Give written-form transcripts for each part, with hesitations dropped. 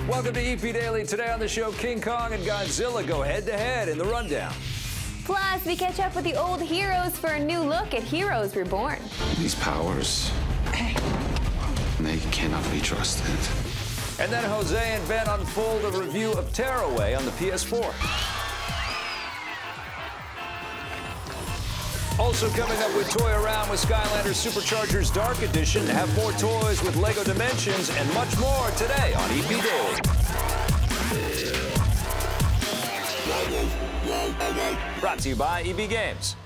Welcome to EP Daily. Today on the show, King Kong and Godzilla go head-to-head in the rundown. Plus, we catch up with the old heroes for a new look at Heroes Reborn. These powers, they cannot be trusted. And then Jose and Ben unfold a review of Tearaway on the PS4. Also coming up, with Toy Around with Skylanders Superchargers Dark Edition. Have more toys with LEGO Dimensions and much more today on EP Daily. Brought to you by EB Games.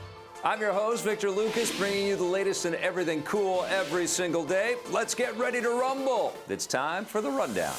I'm your host, Victor Lucas, bringing you the latest in everything cool every single day. Let's get ready to rumble. It's time for the rundown.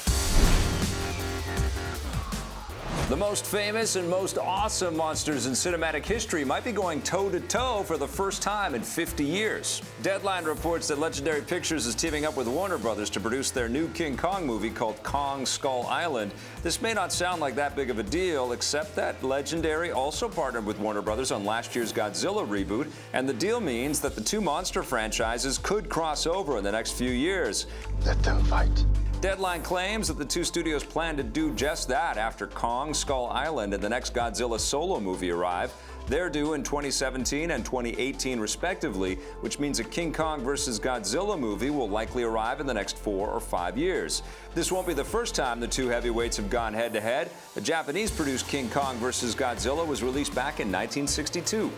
The most famous and most awesome monsters in cinematic history might be going toe-to-toe for the first time in 50 years. Deadline reports that Legendary Pictures is teaming up with Warner Brothers to produce their new King Kong movie called Kong Skull Island. This may not sound like that big of a deal, except that Legendary also partnered with Warner Brothers on last year's Godzilla reboot, and the deal means that the two monster franchises could cross over in the next few years. Let them fight. Deadline claims that the two studios plan to do just that after Kong Skull Island and the next Godzilla solo movie arrive. They're due in 2017 and 2018 respectively, which means a King Kong vs. Godzilla movie will likely arrive in the next 4 or 5 years. This won't be the first time the two heavyweights have gone head-to-head. The Japanese-produced King Kong vs. Godzilla was released back in 1962.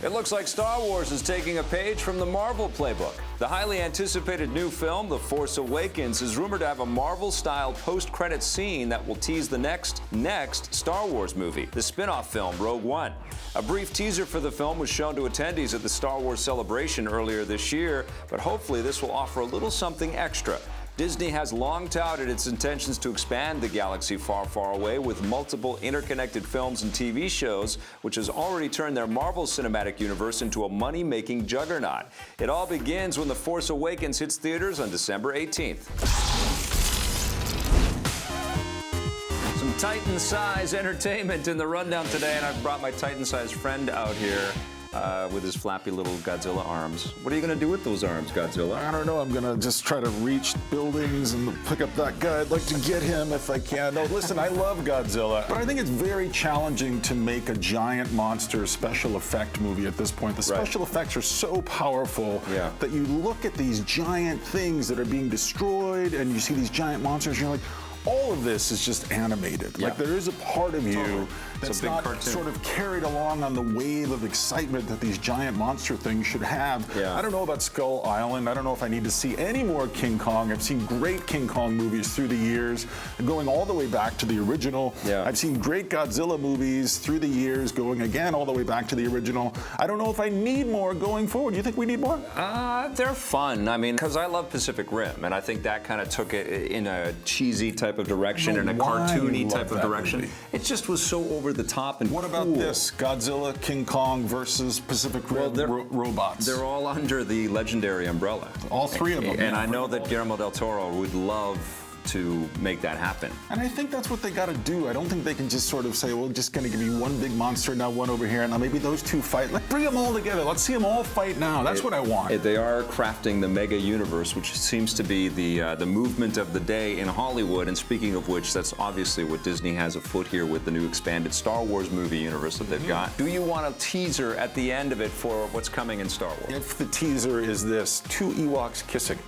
It looks like Star Wars is taking a page from the Marvel playbook. The highly anticipated new film, The Force Awakens, is rumored to have a Marvel-style post-credit scene that will tease the next Star Wars movie, the spin-off film, Rogue One. A brief teaser for the film was shown to attendees at the Star Wars Celebration earlier this year, but hopefully this will offer a little something extra. Disney has long touted its intentions to expand the galaxy far, far away with multiple interconnected films and TV shows, which has already turned their Marvel Cinematic Universe into a money-making juggernaut. It all begins when The Force Awakens hits theaters on December 18th. Some Titan-size entertainment in the rundown today, and I've brought my Titan-sized friend out here. With his flappy little Godzilla arms. What are you going to do with those arms, Godzilla? I don't know. I'm going to just try to reach buildings and pick up that guy. I'd like to get him if I can. No, listen, I love Godzilla, but I think it's very challenging to make a giant monster special effect movie at this point. The special effects are so powerful that you look at these giant things that are being destroyed and you see these giant monsters and you're like, all of this is just animated. Like there is a part of you that's not sort of carried along on the wave of excitement that these giant monster things should have. I don't know about Skull Island. I don't know if I need to see any more King Kong. I've seen great King Kong movies through the years, going all the way back to the original. I've seen great Godzilla movies through the years, going again all the way back to the original. I don't know if I need more going forward. Do you think we need more? They're fun. I mean, because I love Pacific Rim, and I think that kind of took it in a cheesy type of direction and a cartoony type of direction. Movie. It just was so over the top and What about this? Godzilla, King Kong versus Pacific Rim robots. They're all under the Legendary umbrella. All three of them. And I know that Guillermo del Toro would love to make that happen. And I think that's what they got to do. I don't think they can just sort of say, well, just going to give me one big monster, now one over here, and now maybe those two fight. Like, bring them all together. Let's see them all fight now. That's what I want. They are crafting the mega universe, which seems to be the movement of the day in Hollywood. And speaking of which, that's obviously what Disney has afoot here with the new expanded Star Wars movie universe that they've got. Do you want a teaser at the end of it for what's coming in Star Wars? If the teaser is this, two Ewoks kissing.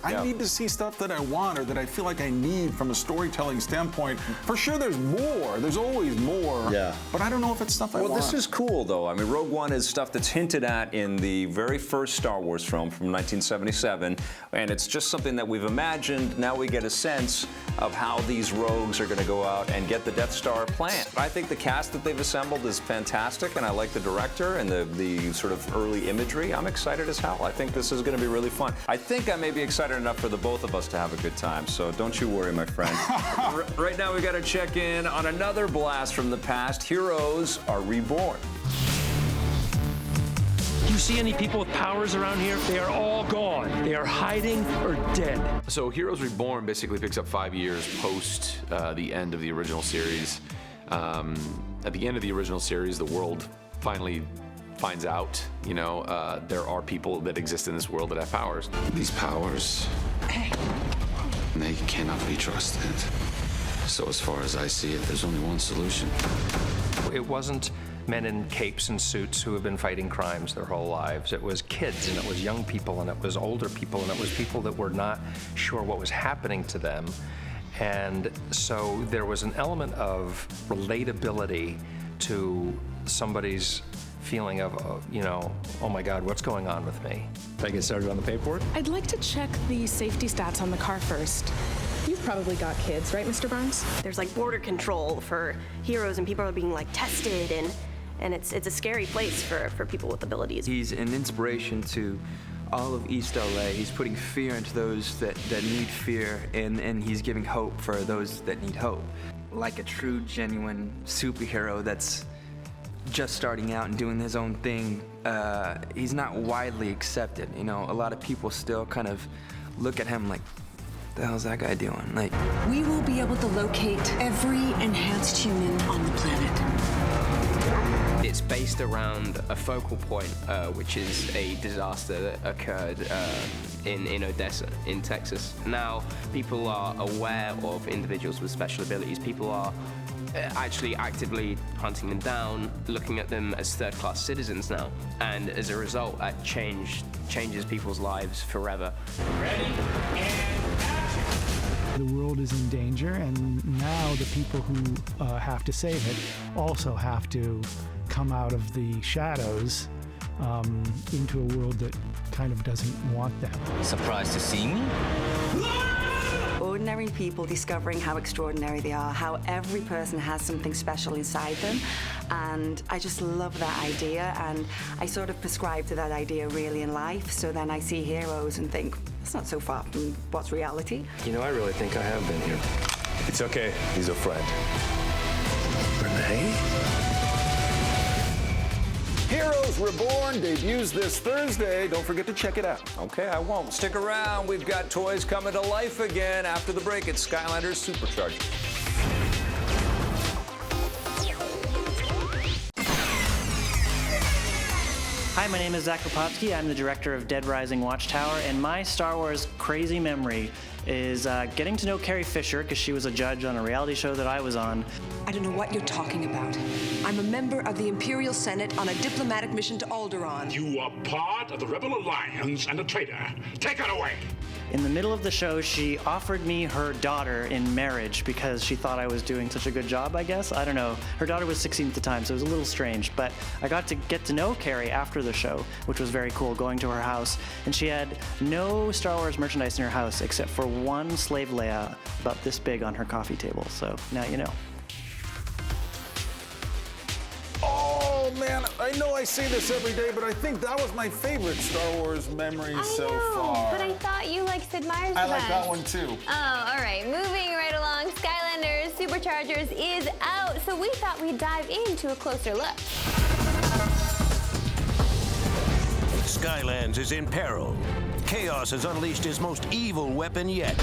I need to see stuff that I want or that I feel like I need from a storytelling standpoint. For sure there's more. There's always more. But I don't know if it's stuff I want. Well, this is cool, though. I mean, Rogue One is stuff that's hinted at in the very first Star Wars film from 1977, and it's just something that we've imagined. Now we get a sense of how these rogues are going to go out and get the Death Star plant. I think the cast that they've assembled is fantastic, and I like the director and the sort of early imagery. I'm excited as hell. I think this is going to be really fun. I think I may be excited enough for the both of us to have a good time, so don't you worry, my friend. Right now we got to check in on another blast from the past. Heroes are reborn. Do you see any people with powers around here? They are all gone. They are hiding or dead. So Heroes Reborn basically picks up 5 years post the end of the original series. At the end of the original series, the world finally finds out, there are people that exist in this world that have powers. These powers, They cannot be trusted. So as far as I see it, there's only one solution. It wasn't men in capes and suits who have been fighting crimes their whole lives. It was kids, and it was young people, and it was older people, and it was people that were not sure what was happening to them. And so there was an element of relatability to somebody's feeling of, oh my God, what's going on with me? Did I get started on the paperwork? I'd like to check the safety stats on the car first. You've probably got kids, right, Mr. Barnes? There's like border control for heroes, and people are being like tested, and it's a scary place for people with abilities. He's an inspiration to all of East LA. He's putting fear into those that need fear, and he's giving hope for those that need hope. Like a true, genuine superhero that's just starting out and doing his own thing, he's not widely accepted. A lot of people still kind of look at him like, what the hell's that guy doing? Like, we will be able to locate every enhanced human on the planet. It's based around a focal point, which is a disaster that occurred in Odessa, in Texas. Now, people are aware of individuals with special abilities. People are actually actively hunting them down, looking at them as third-class citizens now. And as a result, that changes people's lives forever. Ready, and the world is in danger, and now the people who have to save it also have to come out of the shadows into a world that kind of doesn't want them. Surprised to see me? Ordinary people discovering how extraordinary they are, how every person has something special inside them. And I just love that idea, and I sort of prescribe to that idea really in life. So then I see heroes and think, that's not so far from what's reality. I really think I have been here. It's okay, he's a friend. Renee? Heroes Reborn debuts this Thursday. Don't forget to check it out. Okay, I won't. Stick around. We've got toys coming to life again after the break at Skylanders Superchargers. Hi, my name is Zach Popowski. I'm the director of Dead Rising Watchtower, and my Star Wars crazy memory is getting to know Carrie Fisher, because she was a judge on a reality show that I was on. I don't know what you're talking about. I'm a member of the Imperial Senate on a diplomatic mission to Alderaan. You are part of the Rebel Alliance and a traitor. Take her away! In the middle of the show, she offered me her daughter in marriage because she thought I was doing such a good job, I guess. I don't know. Her daughter was 16 at the time, so it was a little strange. But I got to get to know Carrie after the show, which was very cool, going to her house. And she had no Star Wars merchandise in her house except for one slave Leia about this big on her coffee table. So now you know. Oh, man, I know I say this every day, but I think that was my favorite Star Wars memory so far. But I thought you liked Sid Meier's I like that one, too. Oh, all right. Moving right along, Skylanders Superchargers is out, so we thought we'd dive into a closer look. Skylands is in peril. Chaos has unleashed his most evil weapon yet.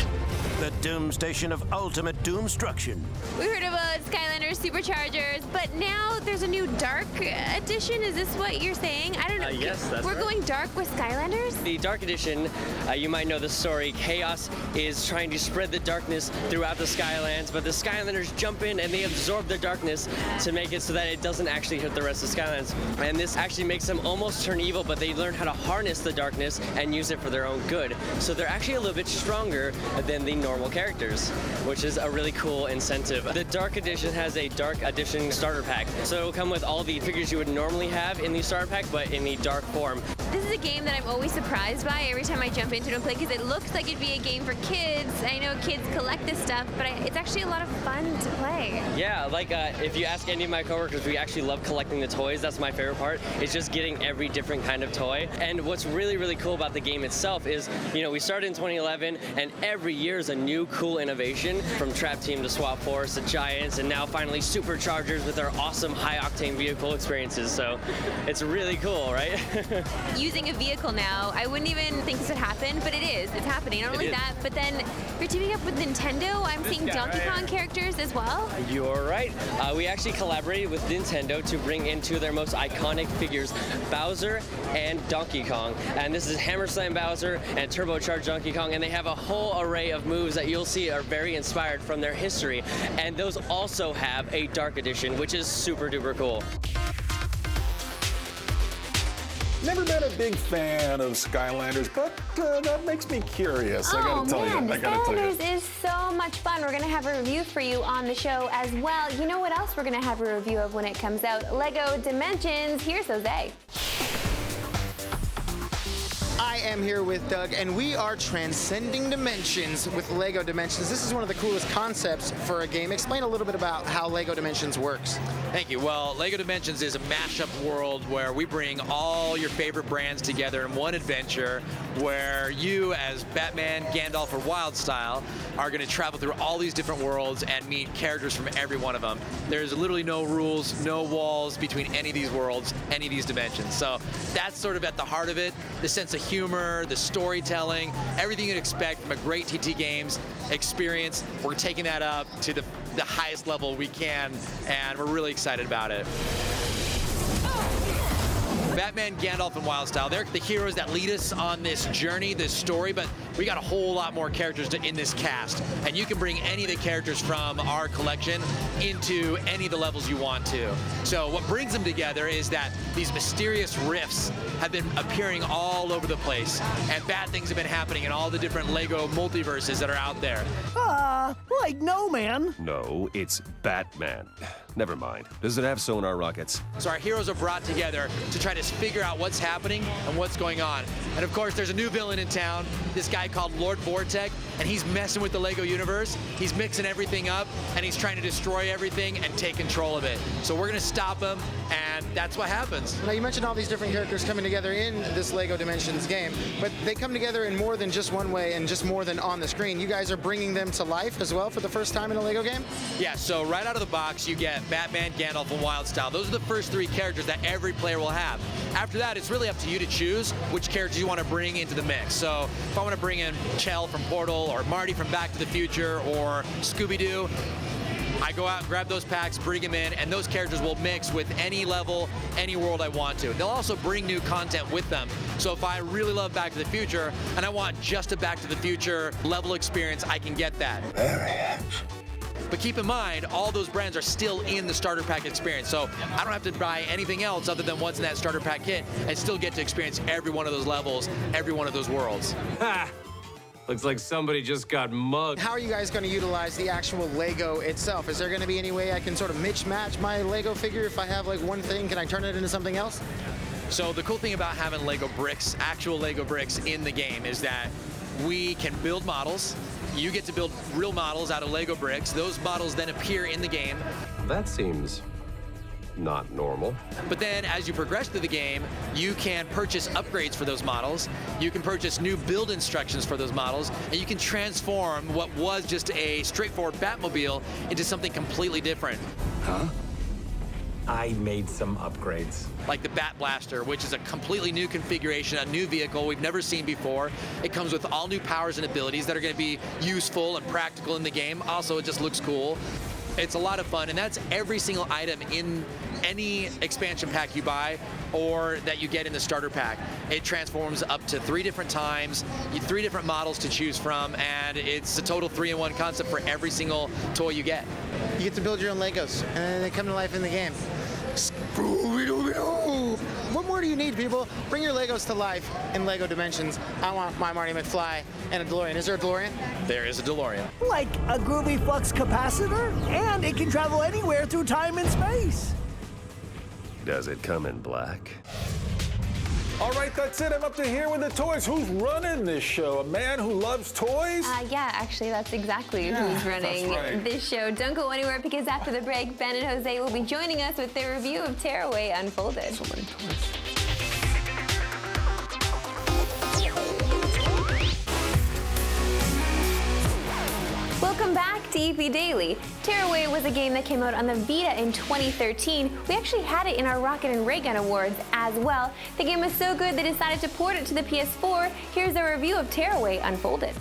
The Doom Station of ultimate doomstruction. We heard about Skylanders Superchargers, but now there's a new Dark Edition. Is this what you're saying? I don't know. Yes, that's We're right. going dark with Skylanders? The Dark Edition, you might know the story. Chaos is trying to spread the darkness throughout the Skylands, but the Skylanders jump in and they absorb the darkness to make it so that it doesn't actually hit the rest of Skylands. And this actually makes them almost turn evil, but they learn how to harness the darkness and use it for their own good. So they're actually a little bit stronger than the normal characters, which is a really cool incentive. The Dark Edition has a Dark Edition starter pack, so it'll come with all the figures you would normally have in the starter pack, but in the dark form. This is a game that I'm always surprised by every time I jump into it and play, because it looks like it'd be a game for kids. I know kids collect this stuff, but it's actually a lot of fun to play. Yeah, like if you ask any of my coworkers, we actually love collecting the toys. That's my favorite part. It's just getting every different kind of toy. And what's really, really cool about the game itself is, we started in 2011, and every year is a new cool innovation, from Trap Team to Swap Force to Giants, and now finally Superchargers with our awesome high-octane vehicle experiences. So it's really cool, right? Using a vehicle now, I wouldn't even think this would happen, but it is. It's happening. Not only that, but then you're teaming up with Nintendo. I'm seeing Donkey Kong characters as well. You're right. We actually collaborated with Nintendo to bring in two of their most iconic figures, Bowser and Donkey Kong. And this is Hammer Slam Bowser Bowser and turbocharged Donkey Kong, and they have a whole array of moves that you'll see are very inspired from their history. And those also have a Dark Edition, which is super duper cool. Never been a big fan of Skylanders, but that makes me curious. I gotta tell you. Skylanders is so much fun. We're gonna have a review for you on the show as well. You know what else we're gonna have a review of when it comes out? Lego Dimensions. Here's Jose. I am here with Doug, and we are transcending dimensions with Lego Dimensions. This is one of the coolest concepts for a game. Explain a little bit about how Lego Dimensions works. Thank you. Well, Lego Dimensions is a mashup world where we bring all your favorite brands together in one adventure where you, as Batman, Gandalf, or Wildstyle, are going to travel through all these different worlds and meet characters from every one of them. There's literally no rules, no walls between any of these worlds, any of these dimensions. So that's sort of at the heart of it, the sense of humor, the storytelling, everything you'd expect from a great TT Games experience. We're taking that up to the highest level we can, and we're really excited about it. Batman, Gandalf, and Wildstyle, they're the heroes that lead us on this journey, this story, but we got a whole lot more characters in this cast. And you can bring any of the characters from our collection into any of the levels you want to. So what brings them together is that these mysterious rifts have been appearing all over the place, and bad things have been happening in all the different Lego multiverses that are out there. Like No Man. No, it's Batman. Never mind. Does it have sonar rockets? So our heroes are brought together to try to figure out what's happening and what's going on. And of course, there's a new villain in town, this guy called Lord Vortek, and he's messing with the Lego universe. He's mixing everything up, and he's trying to destroy everything and take control of it. So we're gonna stop him, and that's what happens. Now, you mentioned all these different characters coming together in this Lego Dimensions game, but they come together in more than just one way and just more than on the screen. You guys are bringing them to life as well for the first time in a Lego game? Yeah, so right out of the box, you get Batman, Gandalf, and Wildstyle. Those are the first three characters that every player will have. After that, it's really up to you to choose which characters you want to bring into the mix. So if I want to bring in Chell from Portal, or Marty from Back to the Future, or Scooby-Doo, I go out and grab those packs, bring them in, and those characters will mix with any level, any world I want to. They'll also bring new content with them. So if I really love Back to the Future, and I want just a Back to the Future level experience, I can get that. But keep in mind, all those brands are still in the starter pack experience. So I don't have to buy anything else other than what's in that starter pack kit and still get to experience every one of those levels, every one of those worlds. Ha! Looks like somebody just got mugged. How are you guys going to utilize the actual Lego itself? Is there going to be any way I can sort of match my Lego figure? If I have like one thing, can I turn it into something else? So the cool thing about having Lego bricks, actual Lego bricks in the game, is that we can build models. You get to build real models out of Lego bricks. Those models then appear in the game. That seems not normal. But then as you progress through the game, you can purchase upgrades for those models. You can purchase new build instructions for those models, and you can transform what was just a straightforward Batmobile into something completely different. Huh? I made some upgrades. Like the Bat Blaster, which is a completely new configuration, a new vehicle we've never seen before. It comes with all new powers and abilities that are going to be useful and practical in the game. Also, it just looks cool. It's a lot of fun, and that's every single item in any expansion pack you buy or that you get in the starter pack. It transforms up to 3 different times, 3 different models to choose from, and it's a total 3-in-1 concept for every single toy you get. You get to build your own Legos, and then they come to life in the game. Scooby-Doo! What more do you need, people? Bring your Legos to life in Lego Dimensions. I want my Marty McFly and a DeLorean. Is there a DeLorean? There is a DeLorean. Like a groovy flux capacitor, and it can travel anywhere through time and space. Does it come in black? All right, that's it. I'm up to here with the toys. Who's running this show? A man who loves toys? Yeah, actually, that's exactly who's running this show. Don't go anywhere, because after the break, Ben and Jose will be joining us with their review of Tearaway Unfolded. So many toys. Welcome back to EP Daily. Tearaway was a game that came out on the Vita in 2013. We actually had it in our Rocket and Ray Gun Awards as well. The game was so good they decided to port it to the PS4. Here's a review of Tearaway Unfolded.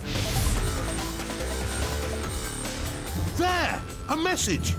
There! A message!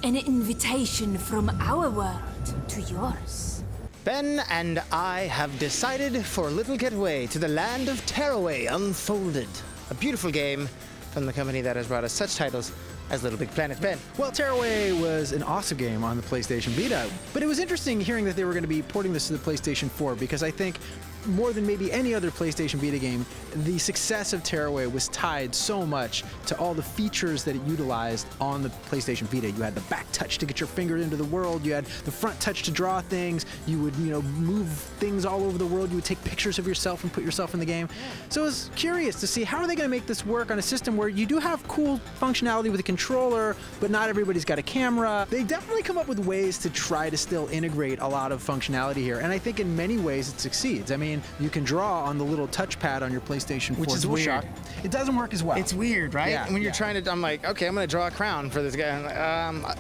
An invitation from our world to yours. Ben and I have decided for a little getaway to the land of Tearaway Unfolded, a beautiful game from the company that has brought us such titles as Little Big Planet. Ben. Well, Tearaway was an awesome game on the PlayStation Vita, but it was interesting hearing that they were going to be porting this to the PlayStation 4, because I think more than maybe any other PlayStation Vita game, the success of Tearaway was tied so much to all the features that it utilized on the PlayStation Vita. You had the back touch to get your finger into the world. You had the front touch to draw things. You would, move things all over the world. You would take pictures of yourself and put yourself in the game. So I was curious to see, how are they going to make this work on a system where you do have cool functionality with a controller, but not everybody's got a camera. They definitely come up with ways to try to still integrate a lot of functionality here, and I think in many ways it succeeds. I mean, you can draw on the little touchpad on your PlayStation 4 Which is weird. DualShock. It doesn't work as well. It's weird, right? Yeah, when you're trying to, I'm like, okay, I'm going to draw a crown for this guy. I'm like,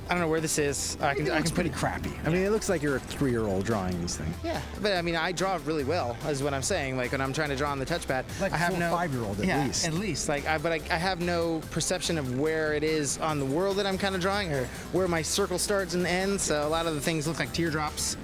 I don't know where this is. I can put pretty it crappy. I mean, it looks like you're a 3-year-old drawing these things. Yeah, but I mean, I draw really well, is what I'm saying. Like when I'm trying to draw on the touchpad, Like I have a no 5-year-old at least. At least. Like, but I have no perception of where it is on the world that I'm kind of drawing, or where my circle starts and ends. So a lot of the things look like teardrops.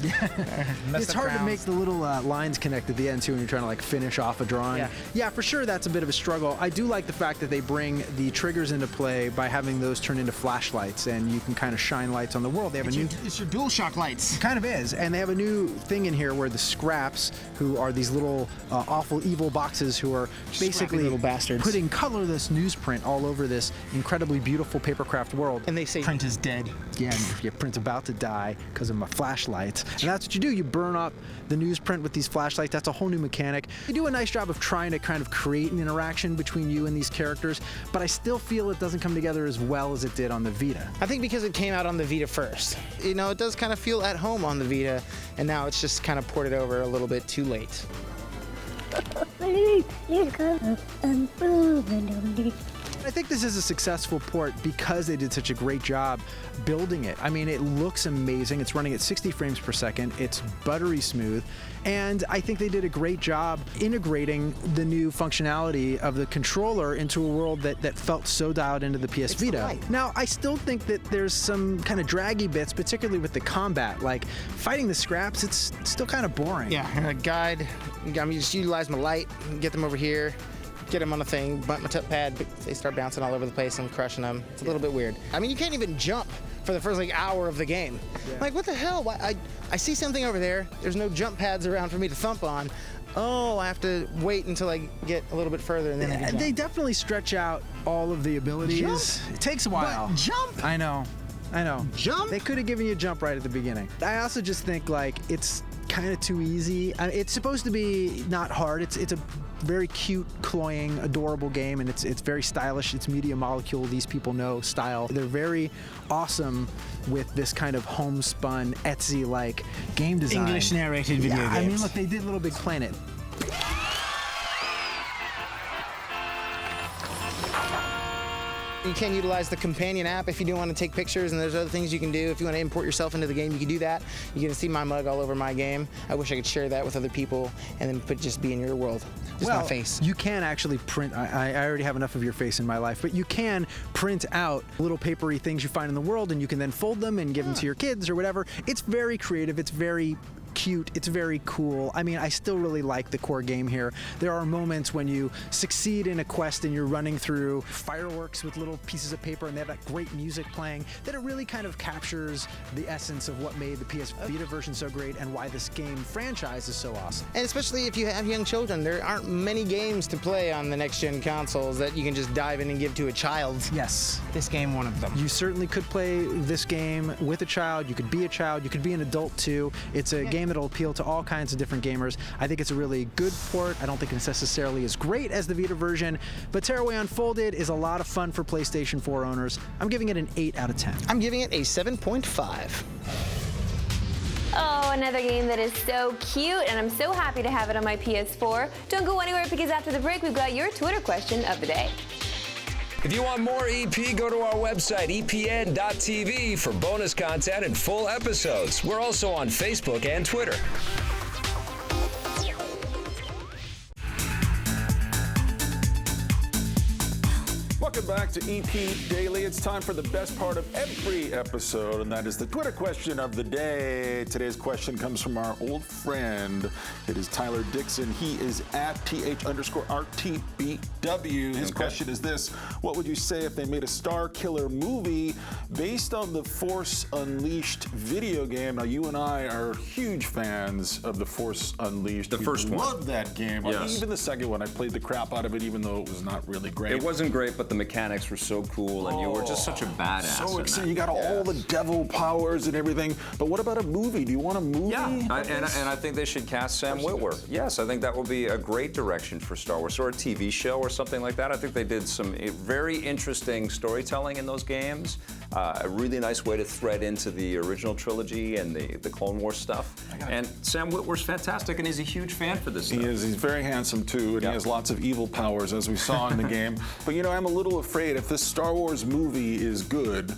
It's hard to make the little lines connect at the end too when you're trying to like finish off a drawing. Yeah, for sure that's a bit of a struggle. I do like the fact that they bring the triggers into play by having those turn into flashlights, and you can kind of shine lights on the world. They have it's your DualShock lights. It kind of is, and they have a new thing in here where the scraps, who are these little awful evil boxes who are basically little bastards, putting colorless newsprint all over this incredibly beautiful papercraft world. And they say print is dead. Yeah, your print's about to die because of my flashlights. And that's what you do. You burn up the newsprint with these flashlights. That's a whole new mechanic. They do a nice job of trying to kind of create an interaction between you and these characters, but I still feel it doesn't come together as well as it did on the Vita. I think because it came out on the Vita first. It does kind of feel at home on the Vita, and now it's just kind of ported over a little bit too late. I think this is a successful port because they did such a great job building it. I mean, it looks amazing. It's running at 60 frames per second. It's buttery smooth. And I think they did a great job integrating the new functionality of the controller into a world that felt so dialed into the PS Vita. Now, I still think that there's some kind of draggy bits, particularly with the combat. Like, fighting the scraps, it's still kind of boring. Yeah, guide. I mean, just utilize my light, get them over here, get them on a thing, bump my pad, they start bouncing all over the place and crushing them. It's a little bit weird. I mean, you can't even jump for the first hour of the game. Like, what the hell? I see something over there. There's no jump pads around for me to thump on. Oh, I have to wait until I get a little bit further and then I can jump. They definitely stretch out all of the abilities. Jump? It takes a while. But jump? I know. Jump? They could have given you a jump right at the beginning. I also just think, like, it's kind of too easy. It's supposed to be not hard. It's a very cute, cloying, adorable game, and it's very stylish. It's Media Molecule. These people know style. They're very awesome with this kind of homespun, Etsy-like game design. English narrated video games. I mean, look, they did Little Big Planet. You can utilize the companion app if you do want to take pictures, and there's other things you can do. If you want to import yourself into the game, you can do that. You can see my mug all over my game. I wish I could share that with other people and then just be in your world. Just my face. You can actually print, I already have enough of your face in my life, but you can print out little papery things you find in the world, and you can then fold them and give them to your kids or whatever. It's very creative. It's very cute. It's very cool. I mean, I still really like the core game here. There are moments when you succeed in a quest and you're running through fireworks with little pieces of paper, and they have that great music playing, that it really kind of captures the essence of what made the PS Vita version so great and why this game franchise is so awesome. And especially if you have young children, there aren't many games to play on the next-gen consoles that you can just dive in and give to a child. Yes. This game, one of them. You certainly could play this game with a child. You could be a child. You could be an adult, too. It's a game that'll appeal to all kinds of different gamers. I think it's a really good port. I don't think it's necessarily as great as the Vita version, but Tearaway Unfolded is a lot of fun for PlayStation 4 owners. I'm giving it an 8 out of 10. I'm giving it a 7.5. Oh, another game that is so cute, and I'm so happy to have it on my PS4. Don't go anywhere, because after the break, we've got your Twitter question of the day. If you want more EP, go to our website, epn.tv, for bonus content and full episodes. We're also on Facebook and Twitter. Welcome back to EP Daily. It's time for the best part of every episode, and that is the Twitter question of the day. Today's question comes from our old friend. It is Tyler Dixon. He is at @TH_RTBW. His question is this: what would you say if they made a Star Killer movie based on the Force Unleashed video game? Now, you and I are huge fans of the Force Unleashed. The first one. Love that game. Yes. Even the second one, I played the crap out of it, even though it was not really great. It wasn't great, but the mechanics were so cool, and you were just such a badass. So in excited. that. You got all the devil powers and everything. But what about a movie? Do you want a movie? Yeah, and I think they should cast Sam Witwer. Yes, I think that would be a great direction for Star Wars, or a TV show or something like that. I think they did some very interesting storytelling in those games. A really nice way to thread into the original trilogy and the Clone Wars stuff. And Sam Witwer's fantastic, and he's a huge fan for this stuff. He is. He's very handsome, too, and he has lots of evil powers, as we saw in the game. But, you know, I'm a little afraid if this Star Wars movie is good,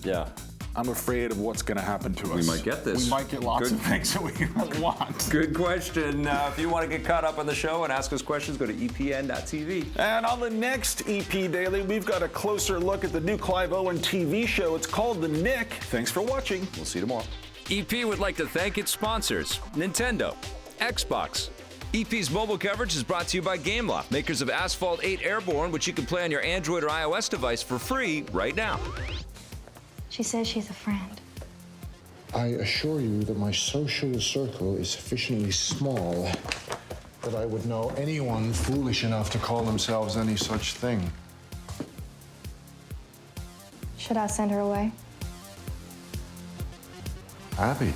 I'm afraid of what's going to happen to us. We might get this. We might get lots of things that we don't want. Good question. If you want to get caught up on the show and ask us questions, go to epn.tv. And on the next EP Daily, we've got a closer look at the new Clive Owen TV show. It's called The Nick. Thanks for watching. We'll see you tomorrow. EP would like to thank its sponsors, Nintendo, Xbox. EP's mobile coverage is brought to you by Gameloft, makers of Asphalt 8 Airborne, which you can play on your Android or iOS device for free right now. She says she's a friend. I assure you that my social circle is sufficiently small that I would know anyone foolish enough to call themselves any such thing. Should I send her away? Abby.